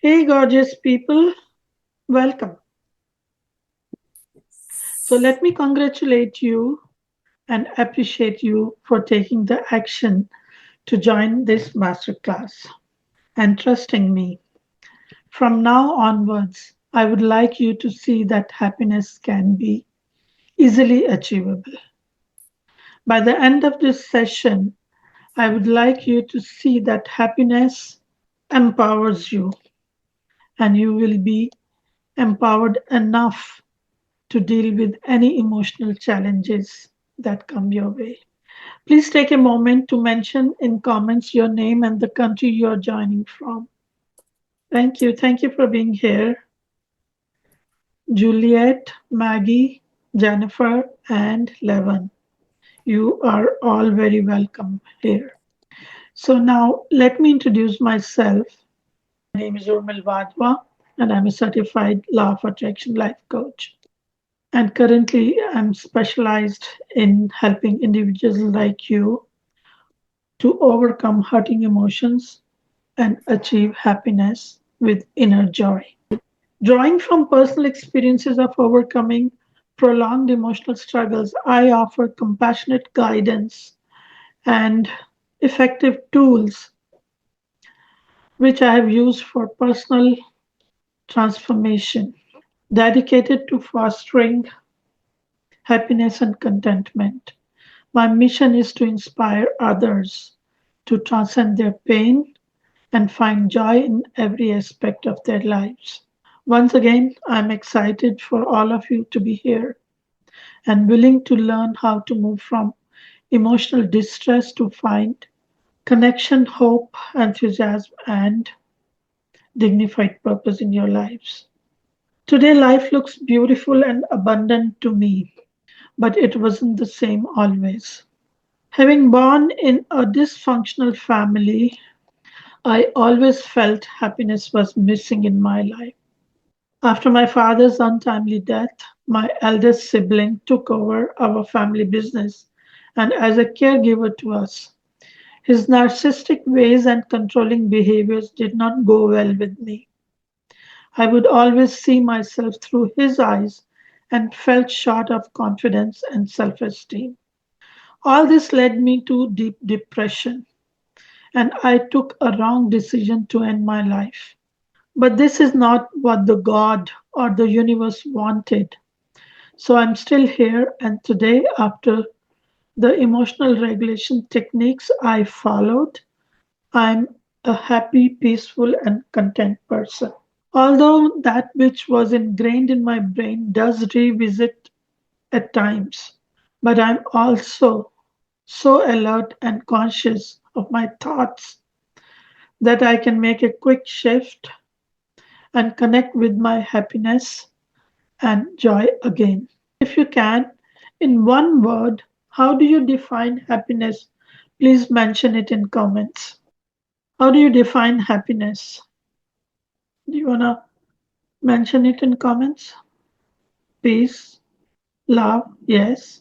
Hey, gorgeous people, welcome. So, let me congratulate you and appreciate you for taking the action to join this masterclass and trusting me. From now onwards, I would like you to see that happiness can be easily achievable. By the end of this session, I would like you to see that happiness empowers you and you will be empowered enough to deal with any emotional challenges that come your way. Please take a moment to mention in comments your name and the country you are joining from. Thank you. Thank you for being here. Juliet, Maggie, Jennifer, and Levin. You are all very welcome here. So now let me introduce myself. My name is Urmil Vajwa, and I'm a certified law of attraction life coach. And currently, I'm specialized in helping individuals like you to overcome hurting emotions and achieve happiness with inner joy. Drawing from personal experiences of overcoming prolonged emotional struggles, I offer compassionate guidance and effective tools which I have used for personal transformation, dedicated to fostering happiness and contentment. My mission is to inspire others to transcend their pain and find joy in every aspect of their lives. Once again, I'm excited for all of you to be here and willing to learn how to move from emotional distress to find connection, hope, enthusiasm, and dignified purpose in your lives. Today, life looks beautiful and abundant to me, but it wasn't the same always. Having born in a dysfunctional family, I always felt happiness was missing in my life. After my father's untimely death, my eldest sibling took over our family business and as a caregiver to us. His narcissistic ways and controlling behaviors did not go well with me. I would always see myself through his eyes and felt short of confidence and self esteem. All this led me to deep depression, and I took a wrong decision to end my life. But this is not what the God or the universe wanted. So I'm still here, and today, after the emotional regulation techniques I followed, I'm a happy, peaceful, and content person. Although that which was ingrained in my brain does revisit at times, but I'm also so alert and conscious of my thoughts that I can make a quick shift and connect with my happiness and joy again. If you can, in one word, how do you define happiness? Please mention it in comments. How do you define happiness? Do you want to mention it in comments? Peace, love, yes,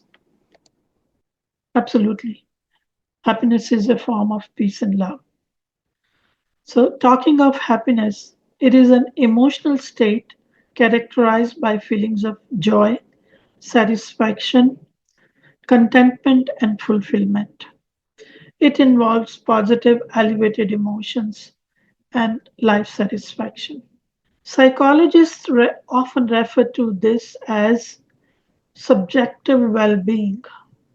absolutely. Happiness is a form of peace and love. So, talking of happiness, it is an emotional state characterized by feelings of joy, satisfaction, contentment, and fulfillment. It involves positive, elevated emotions and life satisfaction. Psychologists often refer to this as subjective well being,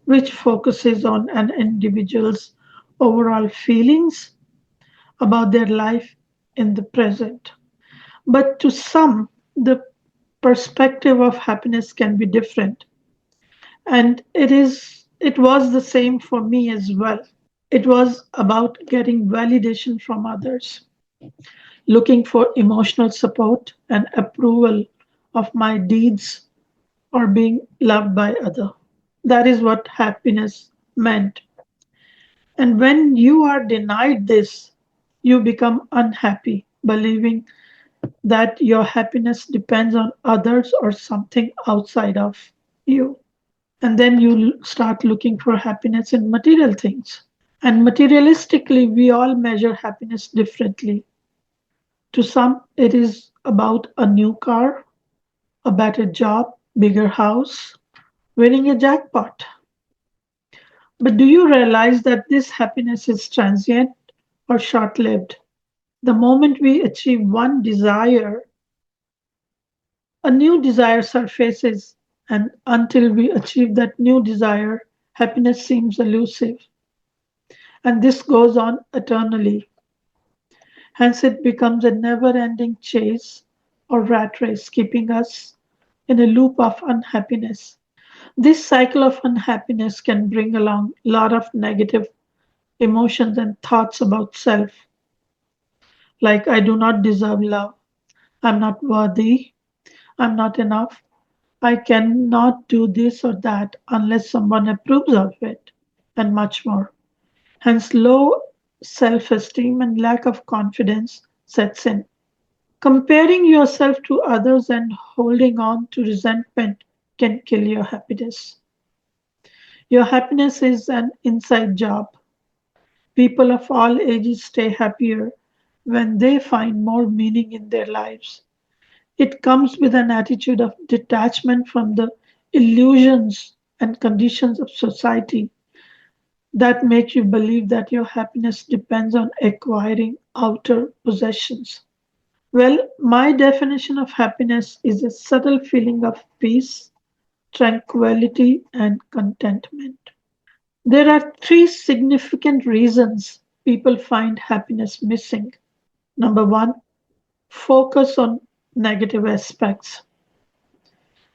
which focuses on an individual's overall feelings about their life in the present. But to some, the perspective of happiness can be different. And it was the same for me as well. It was about getting validation from others, looking for emotional support and approval of my deeds or being loved by other. That is what happiness meant. And when you are denied this, you become unhappy, believing that your happiness depends on others or something outside of you. And then you start looking for happiness in material things. And materialistically, we all measure happiness differently. To some, it is about a new car, a better job, bigger house, winning a jackpot. But do you realize that this happiness is transient or short lived? The moment we achieve one desire, a new desire surfaces, and until we achieve that new desire, happiness seems elusive. And this goes on eternally. Hence, it becomes a never ending chase or rat race, keeping us in a loop of unhappiness. This cycle of unhappiness can bring along a lot of negative emotions and thoughts about self, like I do not deserve love, I'm not worthy, I'm not enough, I cannot do this or that unless someone approves of it, and much more. Hence, low self esteem and lack of confidence sets in. Comparing yourself to others and holding on to resentment can kill your happiness. Your happiness is an inside job. People of all ages stay happier when they find more meaning in their lives. It comes with an attitude of detachment from the illusions and conditions of society that make you believe that your happiness depends on acquiring outer possessions. Well, my definition of happiness is a subtle feeling of peace, tranquility, and contentment. There are three significant reasons people find happiness missing. Number one, focus on negative aspects.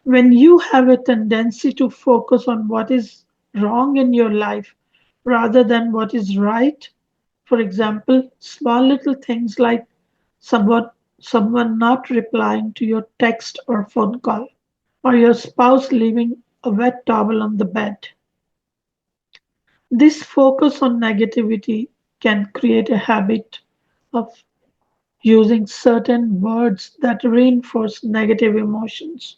When you have a tendency to focus on what is wrong in your life rather than what is right, for example, small little things like someone someone not replying to your text or phone call, or your spouse leaving a wet towel on the bed. This focus on negativity can create a habit of using certain words that reinforce negative emotions,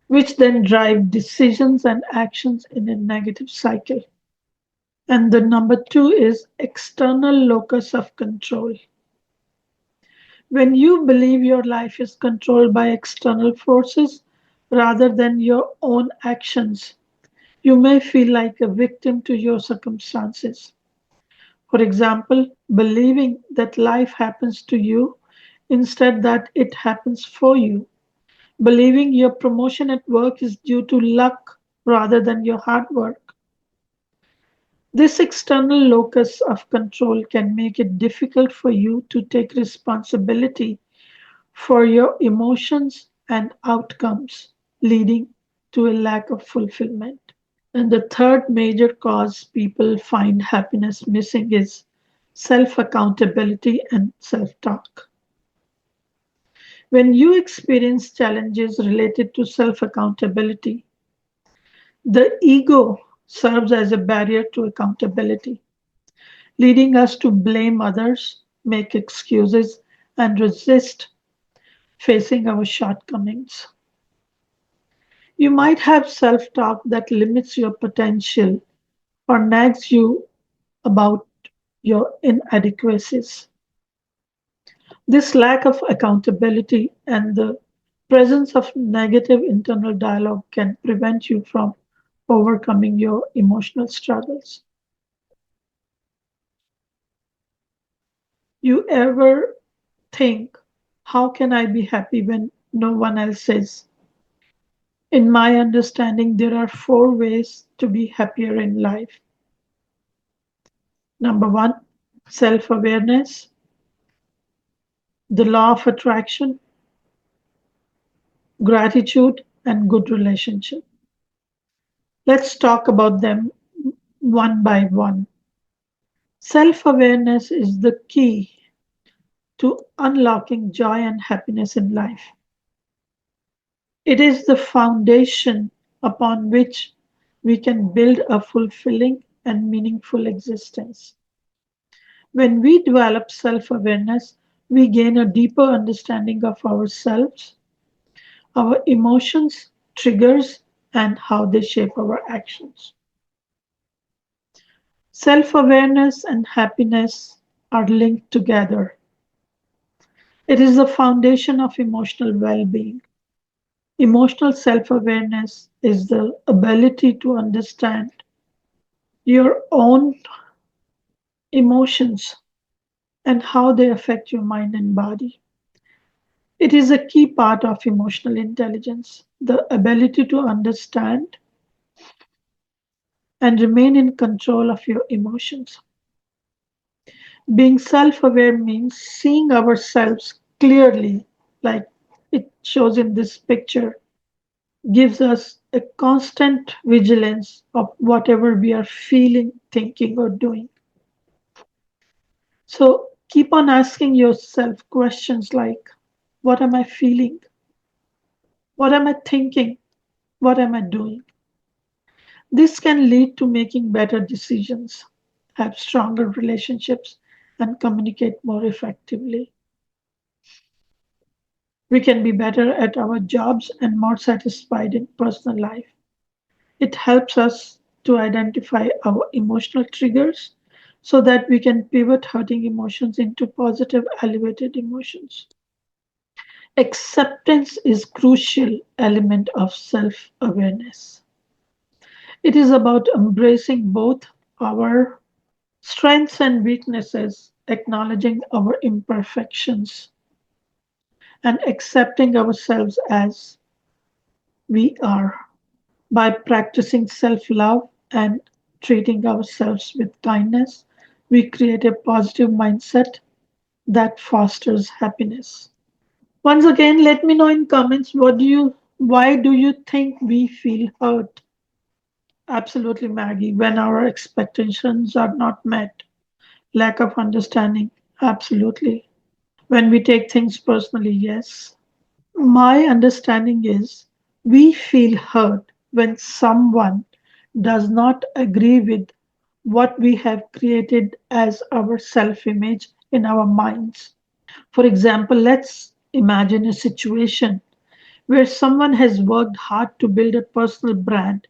which then drive decisions and actions in a negative cycle. And the number two is external locus of control. When you believe your life is controlled by external forces rather than your own actions, you may feel like a victim to your circumstances. For example, believing that life happens to you instead that it happens for you. Believing your promotion at work is due to luck rather than your hard work. This external locus of control can make it difficult for you to take responsibility for your emotions and outcomes, leading to a lack of fulfillment. And the third major cause people find happiness missing is self accountability and self talk. When you experience challenges related to self accountability, the ego serves as a barrier to accountability, leading us to blame others, make excuses, and resist facing our shortcomings. You might have self talk that limits your potential or nags you about your inadequacies. This lack of accountability and the presence of negative internal dialogue can prevent you from overcoming your emotional struggles. You ever think, how can I be happy when no one else is? In my understanding, there are four ways to be happier in life. Number one, self awareness, the law of attraction, gratitude, and good relationship. Let's talk about them one by one. Self awareness is the key to unlocking joy and happiness in life. It is the foundation upon which we can build a fulfilling and meaningful existence. When we develop self awareness, we gain a deeper understanding of ourselves, our emotions, triggers, and how they shape our actions. Self awareness and happiness are linked together. It is the foundation of emotional well being. Emotional self awareness is the ability to understand your own emotions and how they affect your mind and body. It is a key part of emotional intelligence, the ability to understand and remain in control of your emotions. Being self aware means seeing ourselves clearly, like it shows in this picture, gives us a constant vigilance of whatever we are feeling, thinking, or doing. So keep on asking yourself questions like, what am I feeling? What am I thinking? What am I doing? This can lead to making better decisions, have stronger relationships, and communicate more effectively. We can be better at our jobs and more satisfied in personal life. It helps us to identify our emotional triggers so that we can pivot hurting emotions into positive, elevated emotions. Acceptance is crucial element of self-awareness. It is about embracing both our strengths and weaknesses, acknowledging our imperfections, and accepting ourselves as we are. By practicing self love and treating ourselves with kindness, we create a positive mindset that fosters happiness. Once again, let me know in comments why do you think we feel hurt? Absolutely, Maggie, when our expectations are not met. Lack of understanding, absolutely. When we take things personally, yes. My understanding is we feel hurt when someone does not agree with what we have created as our self image in our minds. For example, let's imagine a situation where someone has worked hard to build a personal brand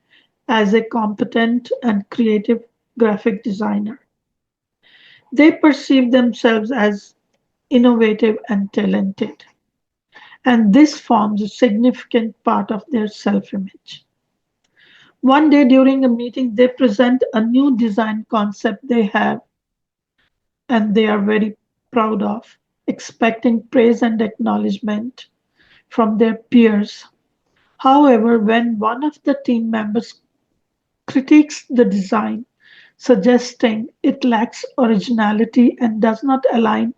as a competent and creative graphic designer. They perceive themselves as innovative and talented, and this forms a significant part of their self image. One day during a meeting, they present a new design concept they have and they are very proud of, expecting praise and acknowledgement from their peers. However, when one of the team members critiques the design, suggesting it lacks originality and does not align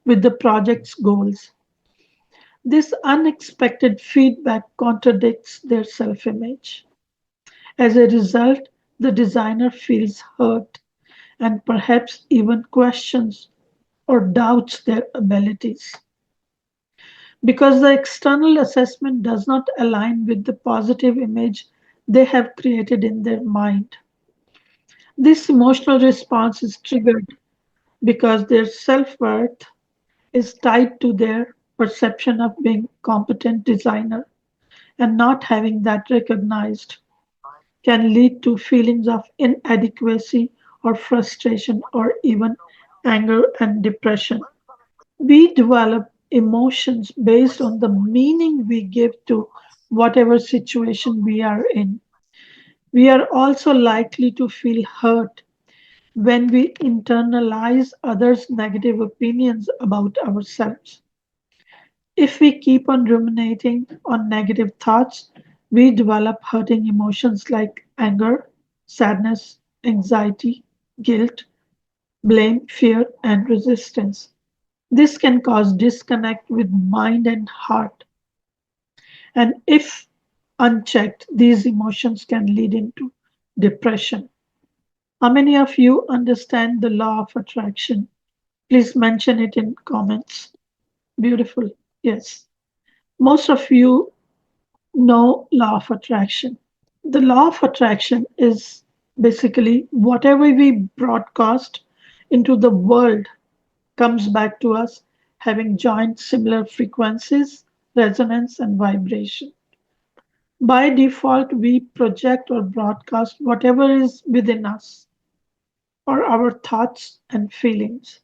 with the project's goals, this unexpected feedback contradicts their self image. As a result, the designer feels hurt and perhaps even questions or doubts their abilities. Because the external assessment does not align with the positive image they have created in their mind. This emotional response is triggered because their self worth is tied to their perception of being competent designer, and not having that recognized can lead to feelings of inadequacy or frustration or even anger and depression. We develop emotions based on the meaning we give to whatever situation we are in. We are also likely to feel hurt when we internalize others' negative opinions about ourselves. If we keep on ruminating on negative thoughts, we develop hurting emotions like anger, sadness, anxiety, guilt, blame, fear, and resistance. This can cause disconnect with mind and heart, and if unchecked, these emotions can lead into depression. How many of you understand the law of attraction? Please mention it in comments. Beautiful. Yes. Most of you know law of attraction. The law of attraction is basically whatever we broadcast into the world comes back to us having joined similar frequencies, resonance, and vibration. By default, we project or broadcast whatever is within us or our thoughts and feelings.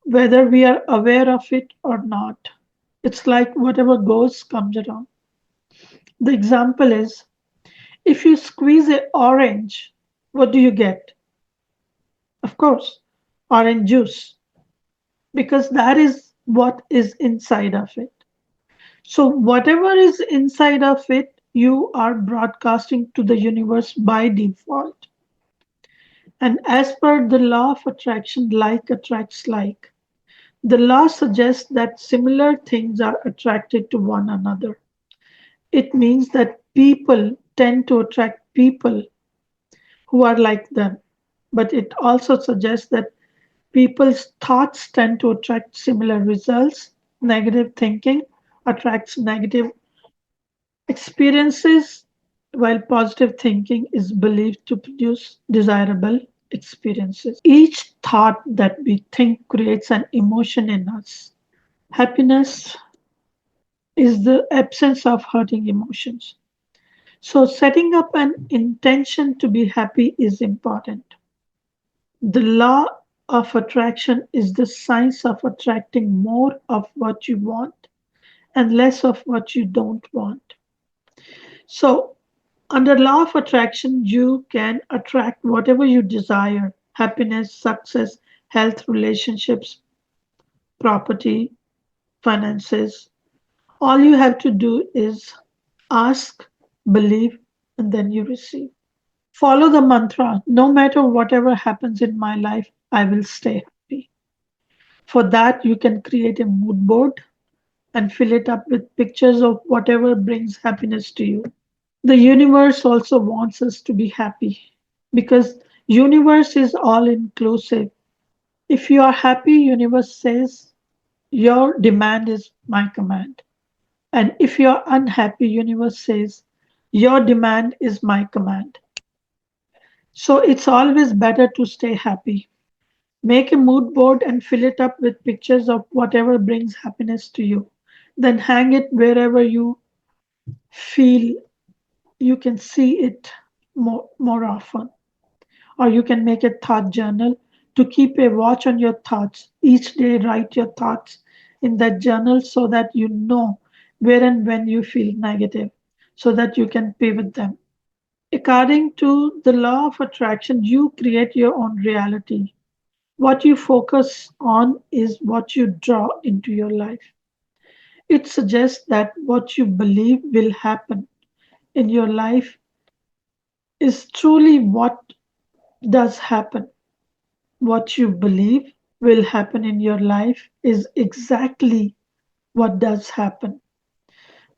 whether we are aware of it or not. It's like whatever goes comes around. The example is if you squeeze an orange, what do you get? Of course, orange juice, because that is what is inside of it. So, whatever is inside of it, you are broadcasting to the universe by default. And as per the law of attraction, like attracts like. The law suggests that similar things are attracted to one another. It means that people tend to attract people who are like them. But it also suggests that people's thoughts tend to attract similar results. Negative thinking attracts negative experiences, while positive thinking is believed to produce desirable experiences. Each thought that we think creates an emotion in us. Happiness is the absence of hurting emotions. So, setting up an intention to be happy is important. The law of attraction is the science of attracting more of what you want and less of what you don't want. So, under law of attraction, you can attract whatever you desire: happiness, success, health, relationships, property, finances. All you have to do is ask, believe, and then you receive. Follow the mantra: no matter whatever happens in my life, I will stay happy. For that, you can create a mood board and fill it up with pictures of whatever brings happiness to you. The universe also wants us to be happy because universe is all inclusive. If you are happy, universe says your demand is my command. And if you are unhappy, universe says your demand is my command. So it's always better to stay happy. Make a mood board and fill it up with pictures of whatever brings happiness to you. Then hang it wherever you feel you can see it more often. Or you can make a thought journal to keep a watch on your thoughts. Each day, write your thoughts in that journal so that you know where and when you feel negative, so that you can pivot them. According to the law of attraction, you create your own reality. What you focus on is what you draw into your life. It suggests that what you believe will happen in your life is truly what does happen. What you believe will happen in your life is exactly what does happen.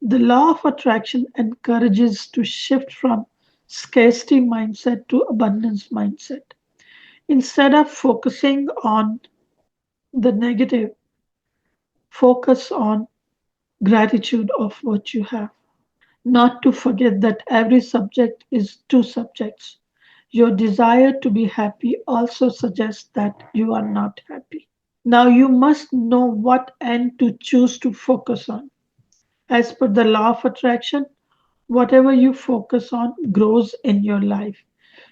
The law of attraction encourages to shift from scarcity mindset to abundance mindset. Instead of focusing on the negative, focus on gratitude of what you have. Not to forget that every subject is two subjects. Your desire to be happy also suggests that you are not happy. Now you must know what end to choose to focus on. As per the law of attraction, whatever you focus on grows in your life.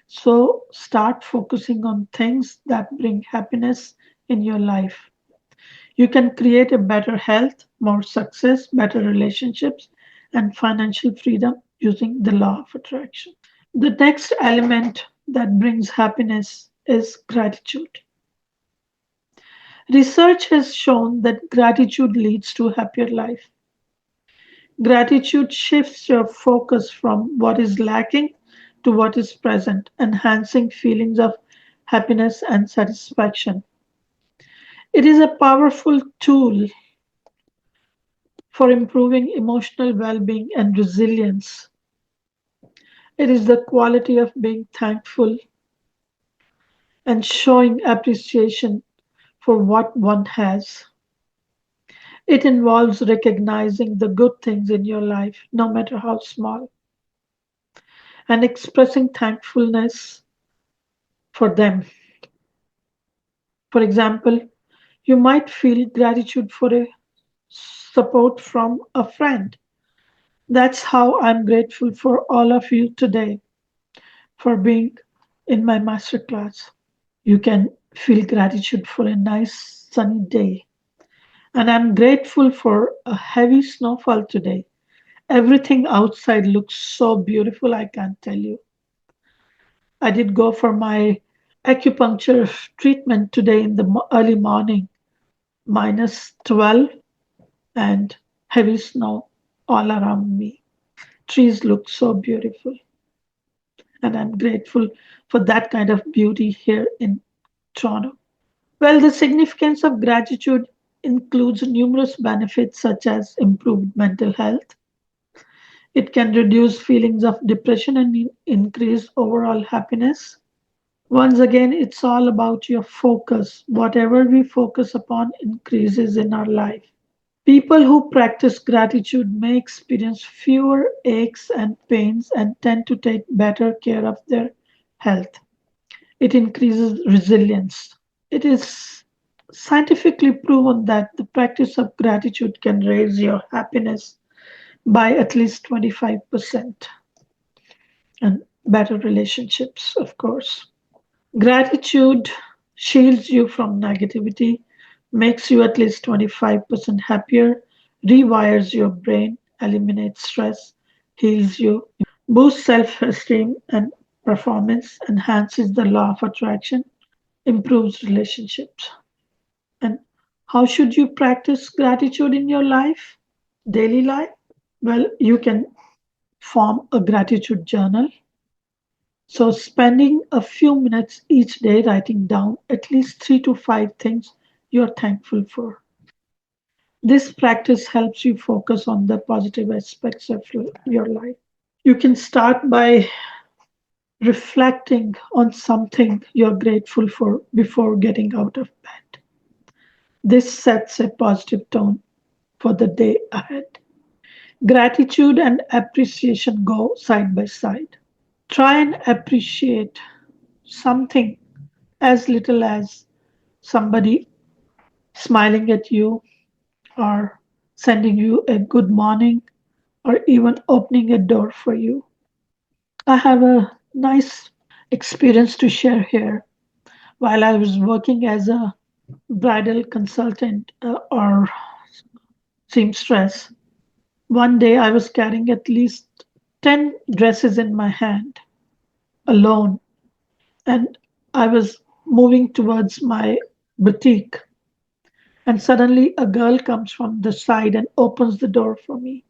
So start focusing on things that bring happiness in your life. You can create a better health, more success, better relationships, and financial freedom using the law of attraction. The next element that brings happiness is gratitude. Research has shown that gratitude leads to a happier life. Gratitude shifts your focus from what is lacking to what is present, enhancing feelings of happiness and satisfaction. It is a powerful tool for improving emotional well being and resilience. It is the quality of being thankful and showing appreciation for what one has. It involves recognizing the good things in your life, no matter how small, and expressing thankfulness for them. For example, you might feel gratitude for a support from a friend. That's how I'm grateful for all of you today for being in my masterclass. You can feel gratitude for a nice sunny day. And I'm grateful for a heavy snowfall today. Everything outside looks so beautiful, I can't tell you. I did go for my acupuncture treatment today in the early morning, minus 12 and heavy snow all around me. Trees look so beautiful, and I'm grateful for that kind of beauty here in Toronto. Well, the significance of gratitude includes numerous benefits such as improved mental health. It can reduce feelings of depression and increase overall happiness. Once again, it's all about your focus. Whatever we focus upon increases in our life. People who practice gratitude may experience fewer aches and pains and tend to take better care of their health. It increases resilience. It is scientifically proven that the practice of gratitude can raise your happiness by at least 25% and better relationships, of course. Gratitude shields you from negativity, makes you at least 25% happier, rewires your brain, eliminates stress, heals you, boosts self esteem and performance, enhances the law of attraction, improves relationships. And how should you practice gratitude in your life, daily life? Well, you can form a gratitude journal. So, spending a few minutes each day writing down at least 3 to 5 things you're thankful for. This practice helps you focus on the positive aspects of your life. You can start by reflecting on something you're grateful for before getting out of bed. This sets a positive tone for the day ahead. Gratitude and appreciation go side by side. Try and appreciate something as little as somebody smiling at you or sending you a good morning or even opening a door for you. I have a nice experience to share here. While I was working as a bridal consultant or seamstress, one day I was carrying at least 10 dresses in my hand alone, and I was moving towards my boutique. And suddenly a girl comes from the side and opens the door for me.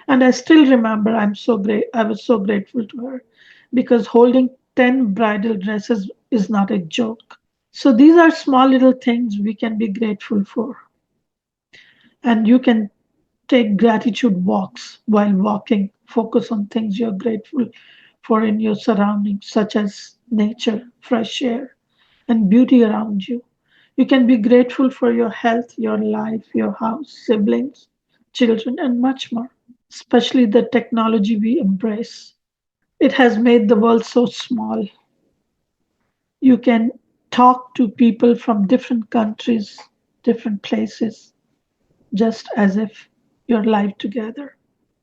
And I still remember I was so grateful to her because holding 10 bridal dresses is not a joke. So these are small little things we can be grateful for. And you can take gratitude walks while walking. Focus on things you're grateful for in your surroundings, such as nature, fresh air, and beauty around you. You can be grateful for your health, your life, your house, siblings, children, and much more, especially the technology we embrace. It has made the world so small. You can talk to people from different countries, different places, just as if you're live together.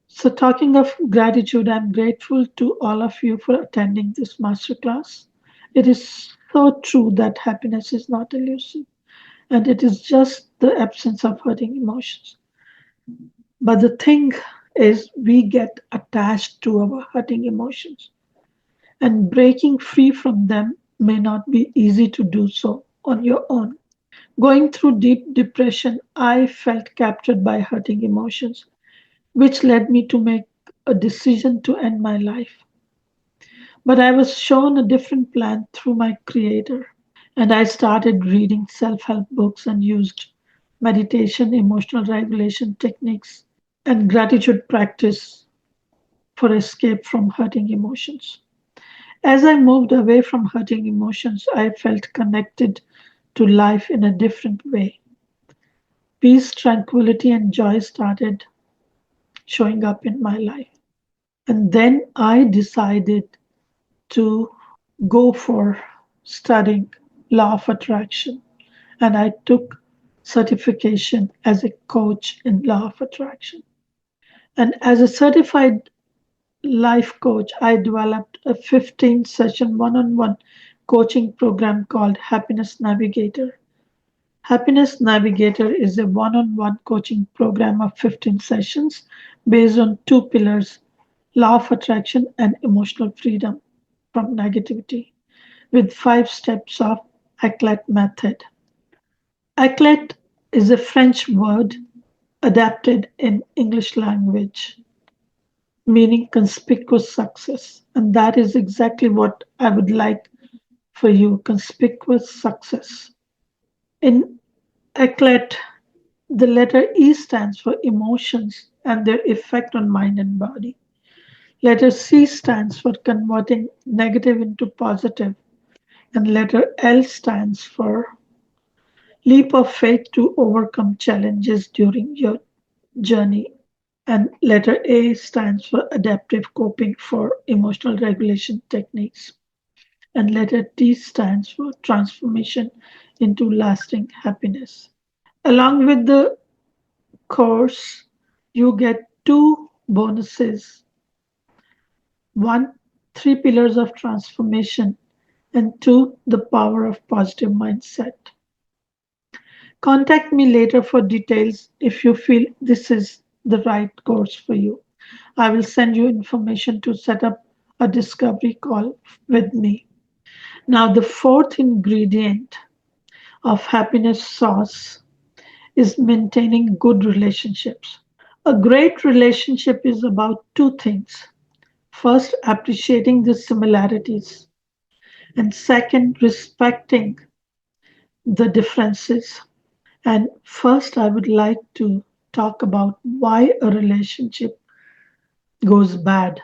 So, talking of gratitude, I'm grateful to all of you for attending this masterclass. It is so true that happiness is not elusive and it is just the absence of hurting emotions. But the thing is, we get attached to our hurting emotions, and breaking free from them may not be easy to do so on your own. Going through deep depression, I felt captured by hurting emotions, which led me to make a decision to end my life. But I was shown a different plan through my creator, and I started reading self help books and used meditation, emotional regulation techniques, and gratitude practice for escape from hurting emotions. As I moved away from hurting emotions, I felt connected to life in a different way. Peace, tranquility, and joy started showing up in my life. And then I decided to go for studying law of attraction. And I took certification as a coach in law of attraction. And as a certified life coach, I developed a 15 session one on one coaching program called Happiness Navigator. Happiness Navigator is a one on one coaching program of 15 sessions based on two pillars: law of attraction and emotional freedom from negativity, with 5 steps of Eclat method. Eclat is a French word adapted in English language, meaning conspicuous success. And that is exactly what I would like for you: conspicuous success. In Eclat, the letter E stands for emotions and their effect on mind and body. Letter C stands for converting negative into positive, and letter L stands for leap of faith to overcome challenges during your journey. And letter A stands for adaptive coping for emotional regulation techniques. And letter T stands for transformation into lasting happiness. Along with the course, you get two bonuses: one, 3 pillars of transformation, and two, the power of positive mindset. Contact me later for details if you feel this is the right course for you. I will send you information to set up a discovery call with me. Now, the fourth ingredient of happiness sauce is maintaining good relationships. A great relationship is about two things. First, appreciating the similarities, and second, respecting the differences. And first, I would like to talk about why a relationship goes bad.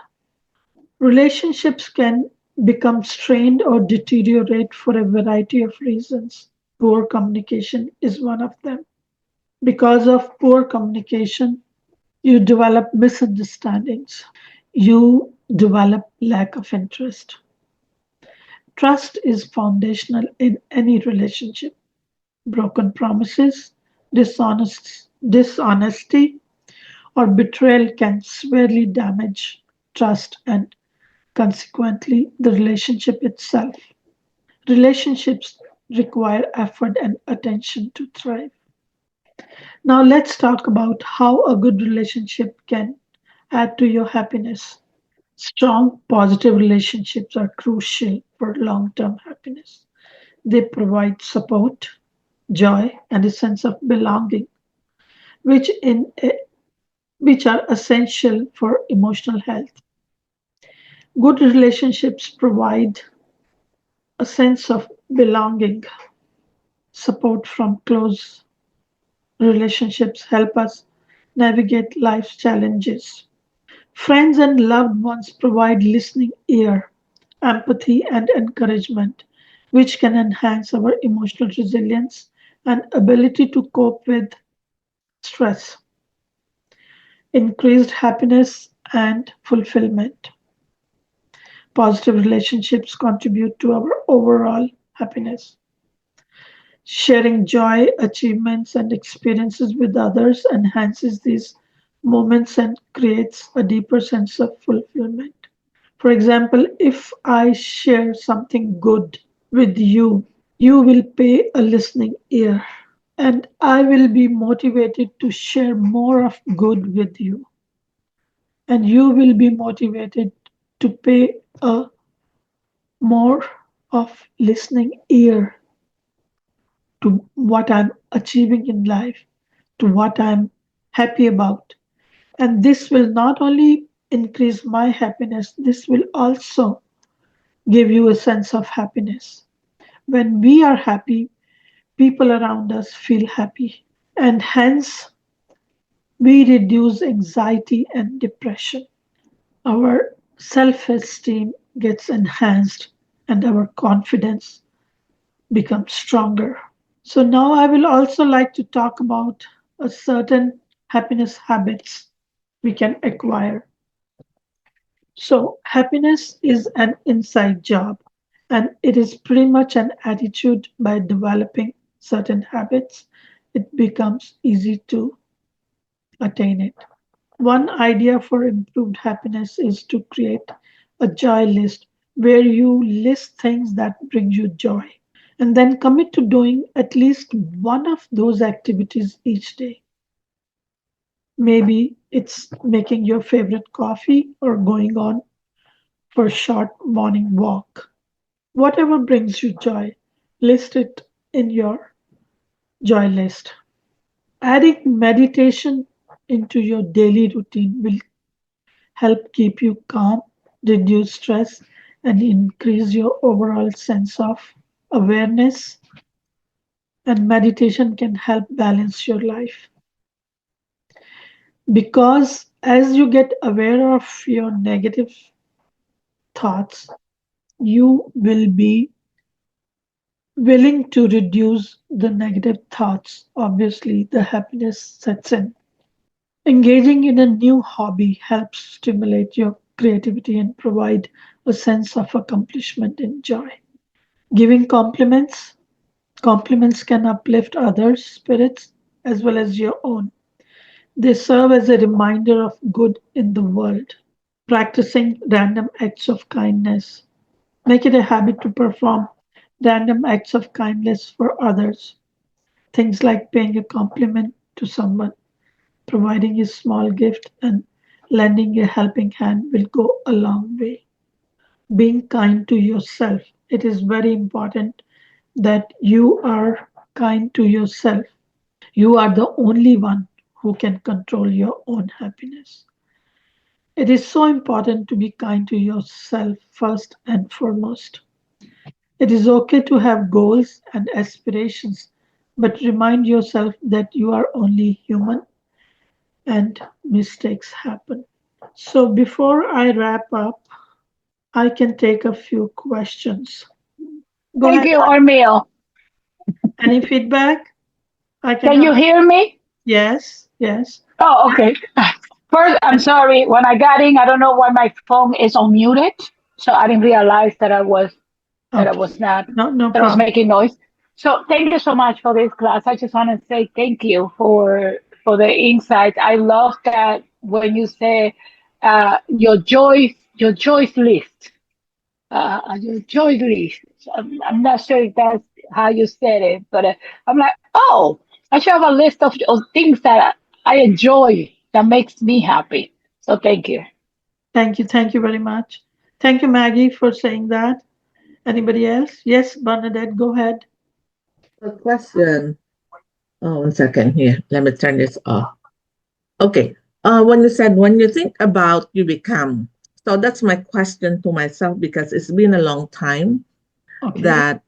Relationships can become strained or deteriorate for a variety of reasons. Poor communication is one of them. Because of poor communication, you develop misunderstandings. You develop lack of interest. Trust is foundational in any relationship. Broken promises, dishonesty, or betrayal can severely damage trust and consequently the relationship itself. Relationships require effort and attention to thrive. Now, let's talk about how a good relationship can add to your happiness. Strong, positive relationships are crucial for long term happiness. They provide support, joy, and a sense of belonging, which, which are essential for emotional health. Good relationships provide a sense of belonging. Support from close relationships help us navigate life's challenges. Friends and loved ones provide listening ear, empathy, and encouragement, which can enhance our emotional resilience and ability to cope with stress, increased happiness, and fulfillment. Positive relationships contribute to our overall happiness. Sharing joy, achievements, and experiences with others enhances these moments and creates a deeper sense of fulfillment. For example, if I share something good with you, you will pay a listening ear, and I will be motivated to share more of good with you, and you will be motivated to pay a more of listening ear to what I'm achieving in life, to what I'm happy about. And this will not only increase my happiness, this will also give you a sense of happiness. When we are happy, people around us feel happy, and hence we reduce anxiety and depression. Our self esteem gets enhanced, and our confidence becomes stronger. So, now I will also like to talk about a certain happiness habits we can acquire. So, happiness is an inside job, and it is pretty much an attitude. By developing certain habits, it becomes easy to attain it. One idea for improved happiness is to create a joy list where you list things that bring you joy. and then commit to doing at least one of those activities each day. Maybe it's making your favorite coffee or going on for a short morning walk. Whatever brings you joy, list it in your joy list. Adding meditation into your daily routine will help keep you calm, reduce stress, and increase your overall sense of awareness. And meditation can help balance your life because as you get aware of your negative thoughts, you will be willing to reduce the negative thoughts. Obviously, the happiness sets in. Engaging in a new hobby helps stimulate your creativity and provide a sense of accomplishment and joy. Giving compliments can uplift others' spirits as well as your own. They serve as a reminder of good in the world. Practicing random acts of kindness. Make it a habit to perform random acts of kindness for others. Things like paying a compliment to someone, providing a small gift, and lending a helping hand will go a long way. Being kind to yourself. It is very important that you are kind to yourself. You are the only one who can control your own happiness. It is so important to be kind to yourself first and foremost. It is okay to have goals and aspirations, but remind yourself that you are only human and mistakes happen. So, before I wrap up, I can take a few questions. Go Thank ahead. you, Ormil. Any feedback? I can Can help. you hear me? Yes, yes. Oh, okay. First, I'm sorry. When I got in, I don't know why my phone is unmuted, so I didn't realize that I Okay. was not No, no that I was problem. making noise. So thank you so much for this class. I just want to say thank you for the insight. I love that when you say your choice list. Your choice list. I'm not sure if that's how you said it, but I'm like, oh, I should have a list of things that I enjoy that makes me happy. So thank you. Thank you. Thank you very much. Thank you, Maggie, for saying that. Anybody else? Yes, Bernadette, go ahead. A question. Oh, 1 second here. Let me turn this off. Okay. When you said when you think about you become, so that's my question to myself because it's been a long time Okay. that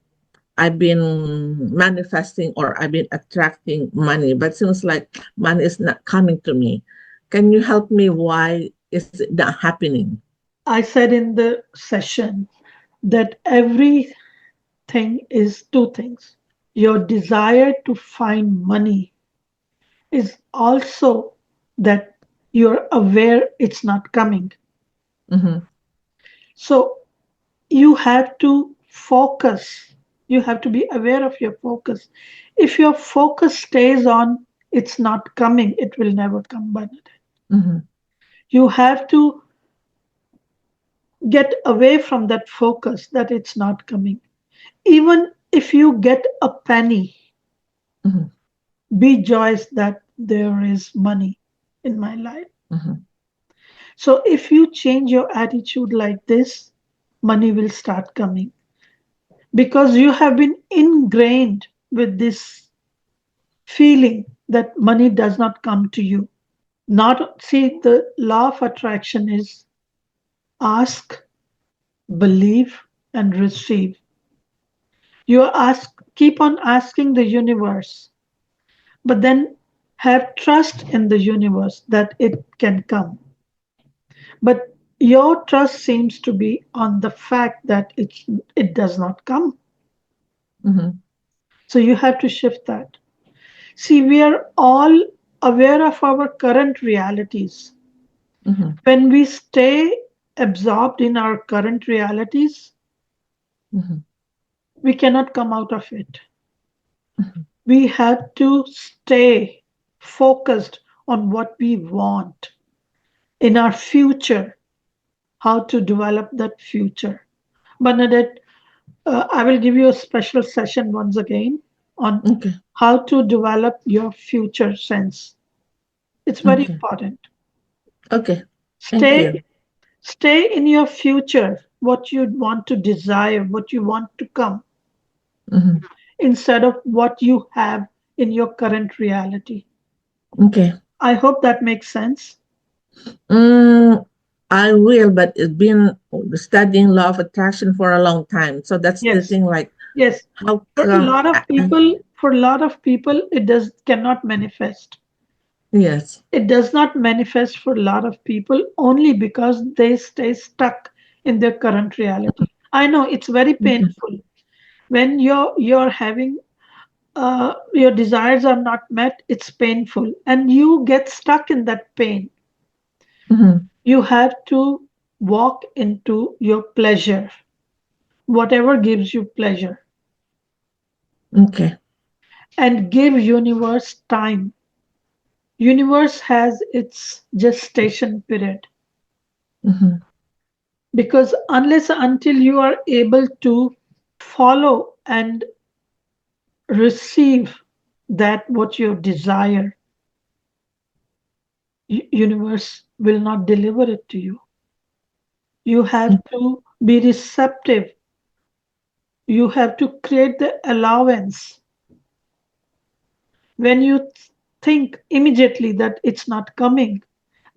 I've been manifesting or I've been attracting money, but seems like money is not coming to me. Can you help me? Why is it not happening? I said in the session that everything is two things. Your desire to find money is also that you're aware it's not coming. Mm-hmm. So you have to focus. You have to be aware of your focus. If your focus stays on it's not coming, it will never come, Bernadette. Mm-hmm. You have to get away from that focus that it's not coming. Even if you get a penny, Mm-hmm. be joyous that there is money in my life. Mm-hmm. So if you change your attitude like this, money will start coming because you have been ingrained with this feeling that money does not come to you. Not see the law of attraction is ask, believe, and receive. You ask, keep on asking the universe, but then have trust in the universe that it can come. But your trust seems to be on the fact that it does not come. Mm-hmm. So you have to shift that. See, we are all aware of our current realities. Mm-hmm. When we stay absorbed in our current realities, Mm-hmm. we cannot come out of it. We have to stay focused on what we want in our future, how to develop that future. Bernadette, I will give you a special session once again on Okay. how to develop your future sense. It's very Okay. important. Okay. Thank Stay you. stay in your future, what you want to desire, what you want to come, Hmm. instead of what you have in your current reality. Okay. I hope that makes sense. Mm, I will, but it's been studying law of attraction for a long time. So that's the Yes. thing. Like, Yes. how For a come? lot of people, for a lot of people, it does cannot manifest. Yes. It does not manifest for a lot of people only because they stay stuck in their current reality. I know it's very Okay. painful when you're having your desires are not met. It's painful, and you get stuck in that pain. Hmm. You have to walk into your pleasure, whatever gives you pleasure, Okay. and give universe time. Universe has its gestation period, Hmm. because unless until you are able to follow and receive that what you desire, universe will not deliver it to you. You have to be receptive. You have to create the allowance. When you think immediately that it's not coming,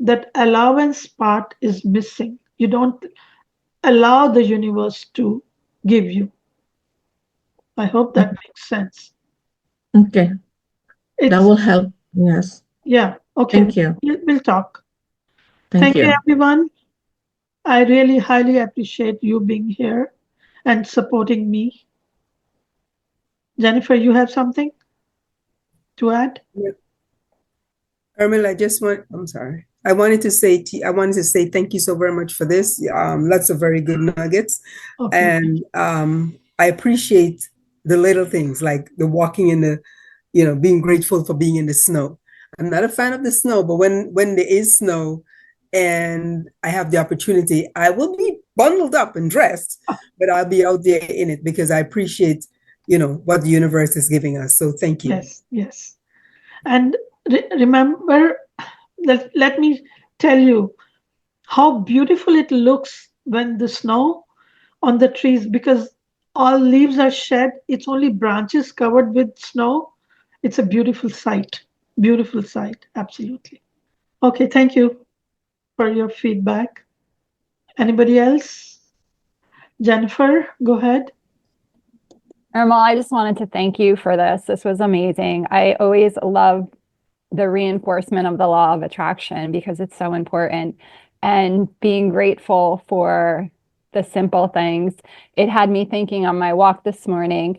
that allowance part is missing. You don't allow the universe to give you. I hope that makes sense. Okay. That It's, will help. Yes. yeah, okay, Thank you. we'll talk. Thank Thank you, you. everyone. I really highly appreciate you being here and supporting me. Jennifer, you have something to add? Yeah. Ermil, I'm sorry. I wanted to say thank you so very much for this. Lots of very good nuggets. Okay, And I appreciate the little things like the walking in being grateful for being in the snow. I'm not a fan of the snow, but when there is snow and I have the opportunity, I will be bundled up and dressed, but I'll be out there in it because I appreciate, what the universe is giving us. So thank you. yes, yes. And remember, let me tell you how beautiful it looks when the snow on the trees, because all leaves are shed, it's only branches covered with snow. It's a beautiful sight. Beautiful sight, absolutely. Okay, thank you for your feedback. Anybody else? Jennifer, go ahead. Irma, I just wanted to thank you for this. This was amazing. I always love the reinforcement of the law of attraction because it's so important. And being grateful for the simple things. It had me thinking on my walk this morning.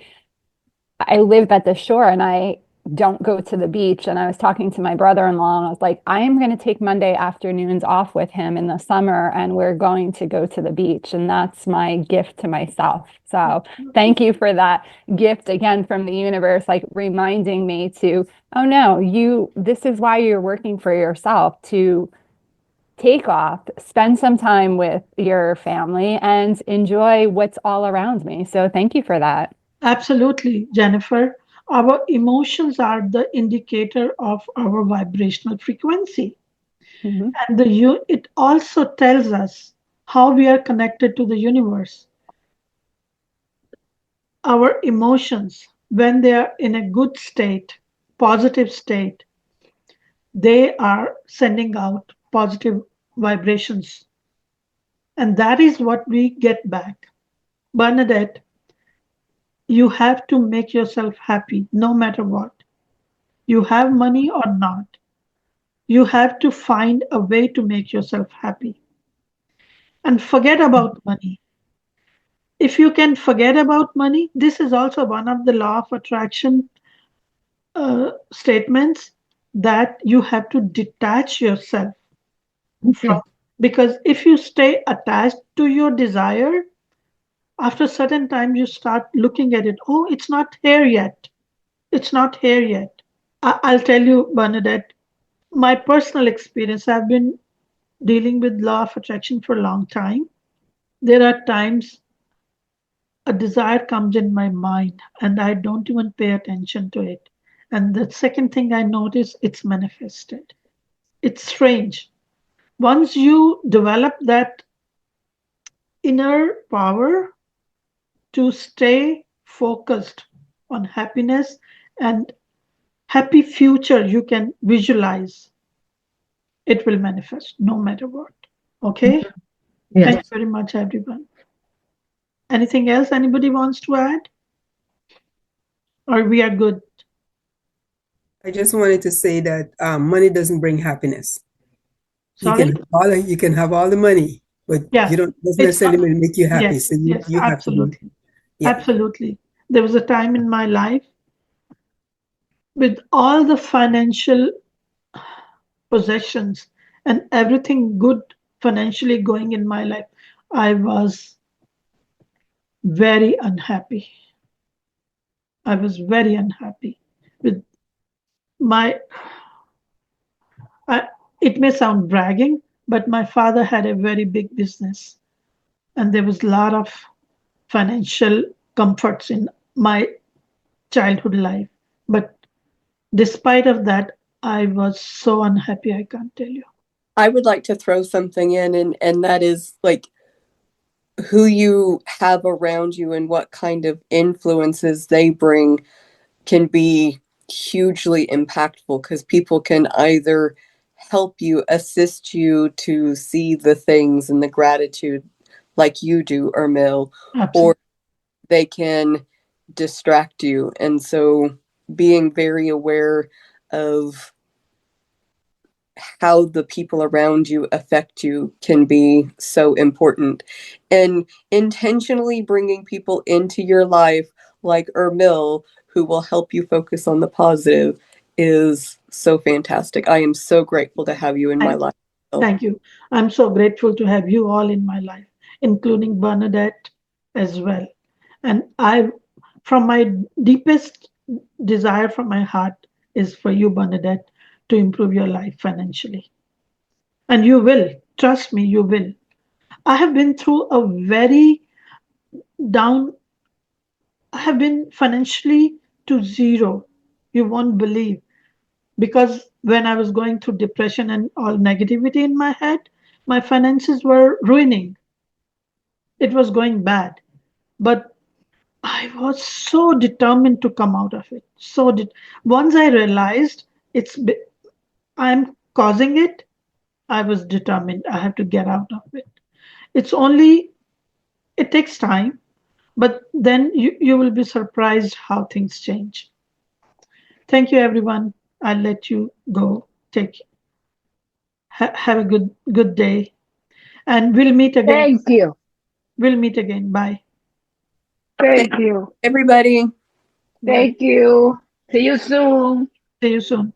I live at the shore and I don't go to the beach. And I was talking to my brother-in-law and I was like, I am going to take Monday afternoons off with him in the summer and we're going to go to the beach. And that's my gift to myself. So thank you for that gift again from the universe, like reminding me to, oh no, this is why you're working for yourself, to take off, spend some time with your family and enjoy what's all around me. So thank you for that. Absolutely, Jennifer. Our emotions are the indicator of our vibrational frequency. Mhm. And it also tells us how we are connected to the universe. Our emotions, when they are in a good state, positive state, they are sending out positive vibrations. And that is what we get back. Bernadette, you have to make yourself happy no matter what. You have money or not. You have to find a way to make yourself happy and forget about money. If you can forget about money, this is also one of the law of attraction statements, that you have to detach yourself from, Okay. because if you stay attached to your desire, after a certain time you start looking at it, oh, it's not here yet, it's not here yet. I'll tell you, Bernadette, my personal experience, I've been dealing with law of attraction for a long time. There are times a desire comes in my mind and I don't even pay attention to it. And the second thing I notice, it's manifested. It's strange. Once you develop that inner power to stay focused on happiness and happy future you can visualize, it will manifest no matter what. Okay? Thank you Yes. very much, everyone. Anything else anybody wants to add? Or we are good? I just wanted to say that money doesn't bring happiness. Sorry? You can have all the money, but Yeah. you don't doesn't It's not, necessarily make you happy. yes, So yes, you have to be, absolutely. yeah. Absolutely. There was a time in my life with all the financial possessions and everything good financially going in my life, I was very unhappy. I was very unhappy with my. I, it may sound bragging, but my father had a very big business, and there was a lot of financial comforts in my childhood life. But despite of that, I was so unhappy. I can't tell you. I would like to throw something in, and that is like who you have around you and what kind of influences they bring can be hugely impactful, because people can either help you, assist you to see the things and the gratitude like you do, Urmil, or Absolutely. they can distract you. And so being very aware of how the people around you affect you can be so important. And intentionally bringing people into your life like Urmil, who will help you focus on the positive, is so fantastic. I am so grateful to have you in my Thank, life. thank you. I'm so grateful to have you all in my life, including Bernadette as well. And I, from my deepest desire from my heart, is for you, Bernadette, to improve your life financially. And you will. Trust me, you will. I have been through a very down, I have been financially to zero. You won't believe. Because when I was going through depression and all negativity in my head, my finances were ruining. It was going bad. But I was so determined to come out of it. Once I realized I'm causing it, I was determined. I have to get out of it. It's only it takes time, but then you will be surprised how things change. Thank you, everyone. I'll let you go. Have a good day, and we'll meet again. Thank you. We'll meet again. Bye. Thank Thank you. everybody. Bye. Thank you. See you soon. See you soon.